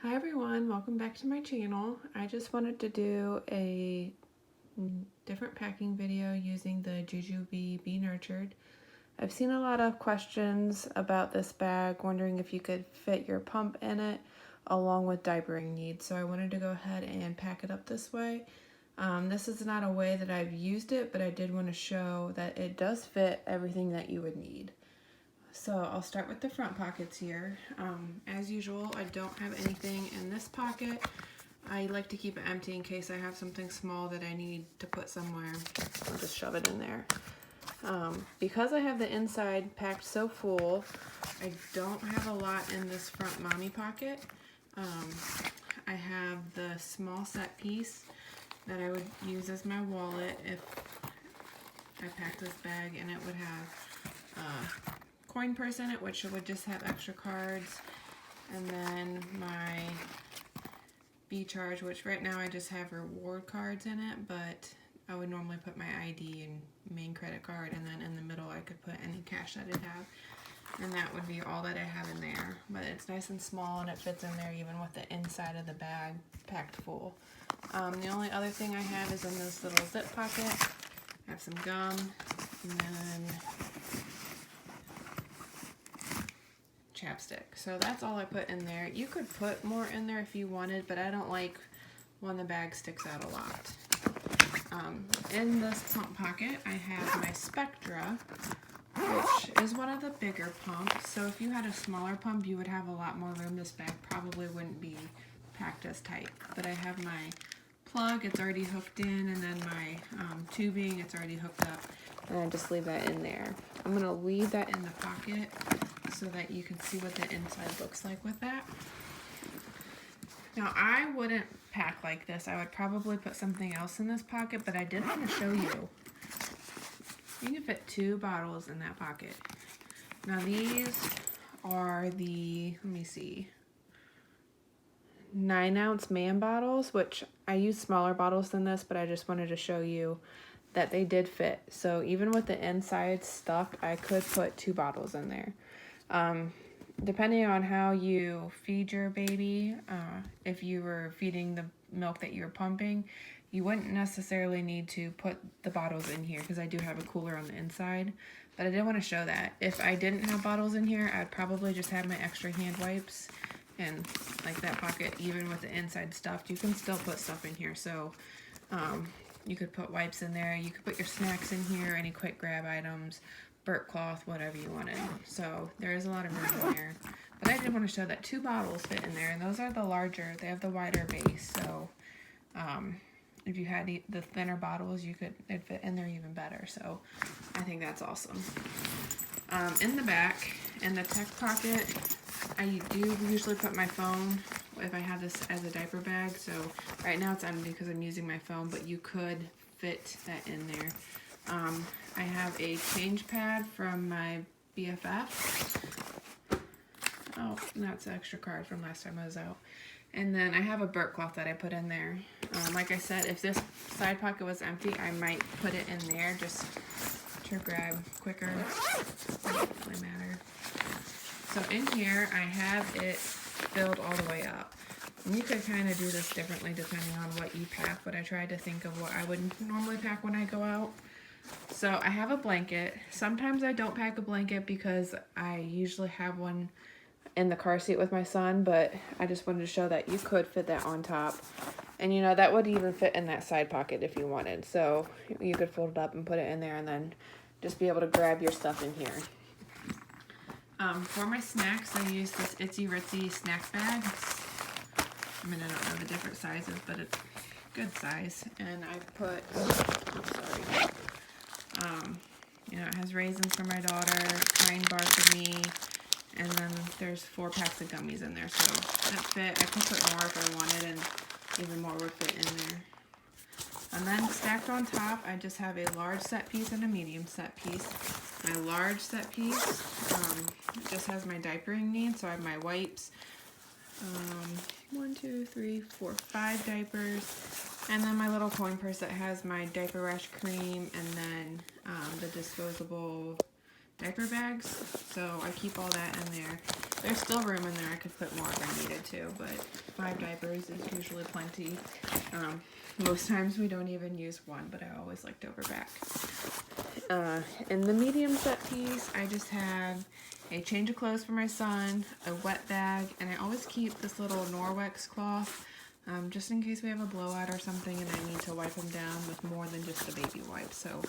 Hi everyone, welcome back to my channel. I just wanted to do a different packing video using the Jujube Be Nurtured. I've seen a lot of questions about this bag, wondering if you could fit your pump in it along with diapering needs. So I wanted to go ahead and pack it up this way. This is not a way that I've used it, but I did want to show that it does fit everything that you would need. So I'll start with the front pockets here. As usual, I don't have anything in this pocket. I like to keep it empty in case I have something small that I need to put somewhere. I'll just shove it in there. Because I have the inside packed so full, I don't have a lot in this front mommy pocket. I have the small set piece that I would use as my wallet if I packed this bag, and it would have coin purse in it, which would just have extra cards, and then my B-charge, which right now I just have reward cards in it, but I would normally put my ID and main credit card, and then in the middle I could put any cash that I'd have, and that would be all that I have in there. But it's nice and small and it fits in there even with the inside of the bag packed full. The only other thing I have is in this little zip pocket. I have some gum, and then chapstick. So that's all I put in there. You could put more in there if you wanted, but I don't like when the bag sticks out a lot. In this pump pocket, I have my Spectra, which is one of the bigger pumps. So if you had a smaller pump, you would have a lot more room. This bag probably wouldn't be packed as tight. But I have my plug, it's already hooked in, and then my tubing, it's already hooked up. And I just leave that in there. I'm gonna leave that in the pocket so that you can see what the inside looks like with that. Now, I wouldn't pack like this. I would probably put something else in this pocket, but I did want to show you. You can fit 2 bottles in that pocket. Now, these are the, let me see, 9-ounce man bottles, which I use smaller bottles than this, but I just wanted to show you that they did fit. So even with the inside stuffed, I could put 2 bottles in there. Depending on how you feed your baby, if you were feeding the milk that you're pumping, you wouldn't necessarily need to put the bottles in here because I do have a cooler on the inside. But I did want to show that. If I didn't have bottles in here, I'd probably just have my extra hand wipes and like that pocket, even with the inside stuffed, you can still put stuff in here. So you could put wipes in there, you could put your snacks in here, any quick grab items, burp cloth, whatever you wanted. So there is a lot of room in there. But I did want to show that 2 bottles fit in there, and those are the larger, they have the wider base. So if you had the thinner bottles, it'd fit in there even better. So I think that's awesome. In the back, in the tech pocket, I do usually put my phone if I have this as a diaper bag. So right now it's empty because I'm using my phone, but you could fit that in there. I have a change pad from my BFF. Oh, that's an extra card from last time I was out. And then I have a burp cloth that I put in there. Like I said, if this side pocket was empty, I might put it in there just to grab quicker. Doesn't really matter. So in here, I have it filled all the way up. And you could kind of do this differently depending on what you pack, but I tried to think of what I would normally pack when I go out. So I have a blanket. Sometimes I don't pack a blanket because I usually have one in the car seat with my son, but I just wanted to show that you could fit that on top. And you know, that would even fit in that side pocket if you wanted. So you could fold it up and put it in there and then just be able to grab your stuff in here. For my snacks, I use this Itsy Ritzy snack bag. I don't know the different sizes, but it's good size. And I put, you know, it has raisins for my daughter, Pine Bar for me, and then there's 4 packs of gummies in there. So that fit. I could put more if I wanted, and even more would fit in there. And then stacked on top, I just have a large set piece and a medium set piece. My large set piece just has my diapering needs, so I have my wipes, 1, 2, 3, 4, 5 diapers, and then my little coin purse that has my diaper rash cream, and then the disposable diaper bags, so I keep all that in there. There's still room in there. I could put more if I needed to, but 5 diapers is usually plenty. Most times we don't even use one, but I always like to overpack. In the medium set piece, I just have a change of clothes for my son, a wet bag, and I always keep this little Norwex cloth just in case we have a blowout or something and I need to wipe him down with more than just a baby wipe. So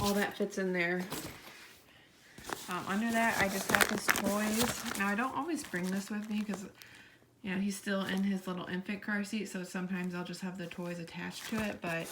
all that fits in there. Under that, I just have his toys. Now, I don't always bring this with me because, you know, he's still in his little infant car seat, so sometimes I'll just have the toys attached to it, but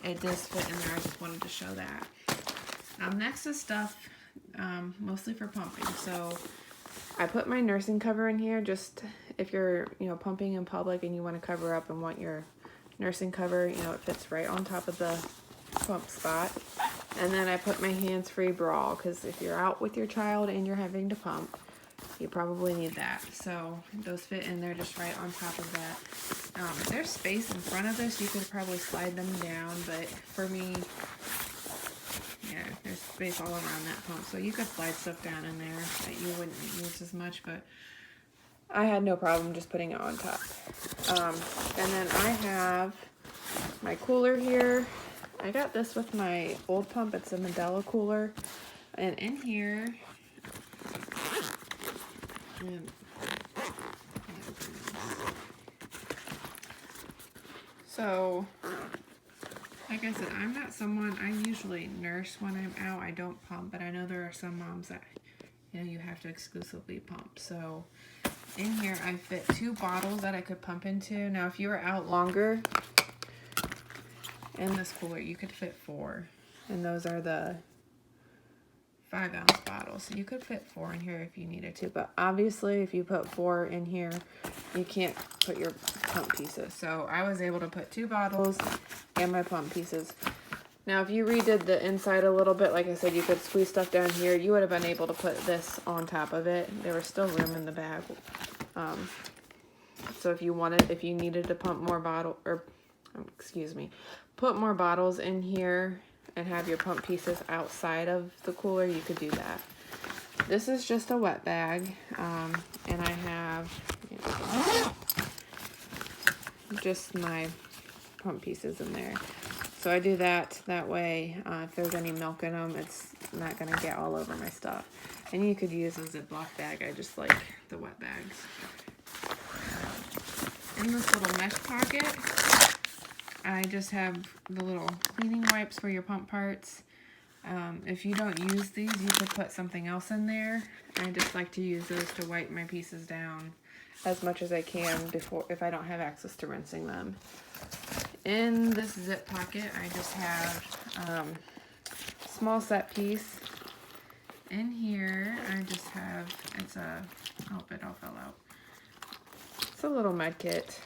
it does fit in there. I just wanted to show that. Next is stuff mostly for pumping. So I put my nursing cover in here just if you're, you know, pumping in public and you want to cover up and want your nursing cover, you know, it fits right on top of the pump spot. And then I put my hands-free bra because if you're out with your child and you're having to pump, you probably need that. So those fit in there just right on top of that. There's space in front of this. You could probably slide them down, but for me, yeah, there's space all around that pump. So you could slide stuff down in there that you wouldn't use as much, but I had no problem just putting it on top. And then I have my cooler here. I got this with my old pump. It's a Medela cooler. And in here, so, like I said, I'm not someone, I usually nurse when I'm out. I don't pump, but I know there are some moms that, you know, you have to exclusively pump. So in here, I fit 2 bottles that I could pump into. Now, if you were out longer in this cooler, you could fit 4. And those are the 5-ounce bottles. So you could fit 4 in here if you needed to. But obviously, if you put 4 in here, you can't put your pump pieces. So I was able to put 2 bottles and my pump pieces. Now, if you redid the inside a little bit, like I said, you could squeeze stuff down here. You would have been able to put this on top of it. There was still room in the bag. So if you needed to pump more put more bottles in here and have your pump pieces outside of the cooler, you could do that. This is just a wet bag, and I have just my pump pieces in there. So I do that way, if there's any milk in them, it's not going to get all over my stuff. And you could use a Ziploc bag. I just like the wet bags. In this little mesh pocket, I just have the little cleaning wipes for your pump parts. If you don't use these, you could put something else in there. I just like to use those to wipe my pieces down as much as I can if I don't have access to rinsing them. In this zip pocket, I just have small set piece. In here, I just have, it all fell out. It's a little med kit.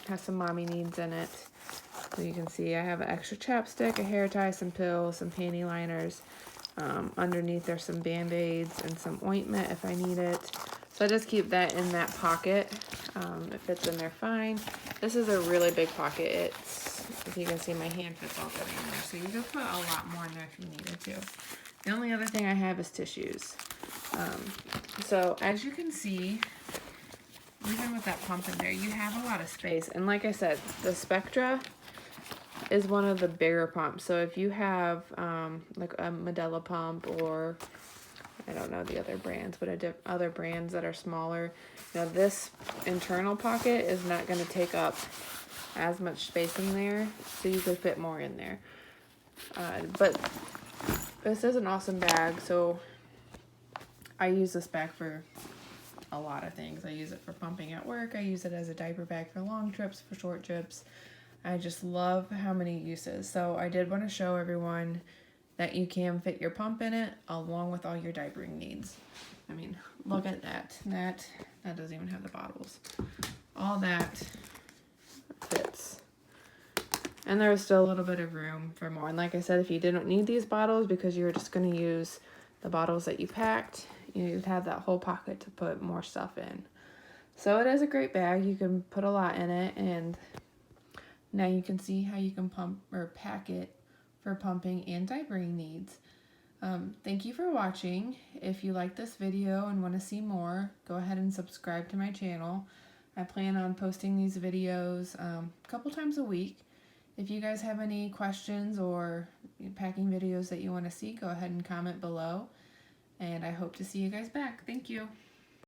Has some mommy needs in it. So you can see I have an extra chapstick, a hair tie, some pills, some panty liners. Underneath there's some Band-Aids and some ointment if I need it. So I just keep that in that pocket. It fits in there fine. This is a really big pocket. It's, if you can see, my hand fits all the way in there. So you could put a lot more in there if you needed to. The only other thing I have is tissues. So as you can see, even with that pump in there, you have a lot of space. And like I said, the Spectra is one of the bigger pumps. So if you have like a Medela pump, or I don't know the other brands, but other brands that are smaller, now this internal pocket is not going to take up as much space in there, so you could fit more in there. But this is an awesome bag, so I use this bag for a lot of things. I use it for pumping at work. I use it as a diaper bag for long trips, for short trips. I just love how many uses. So I did want to show everyone that you can fit your pump in it along with all your diapering needs. I mean, look at that. That doesn't even have the bottles. All that fits. And there's still a little bit of room for more. And like I said, if you didn't need these bottles because you were just going to use the bottles that you packed, you'd have that whole pocket to put more stuff in. So it is a great bag. You can put a lot in it, and now you can see how you can pump or pack it for pumping and diapering needs. Thank you for watching. If you like this video and want to see more, go ahead and subscribe to my channel. I plan on posting these videos a couple times a week. If you guys have any questions or packing videos that you want to see, go ahead and comment below. And I hope to see you guys back. Thank you.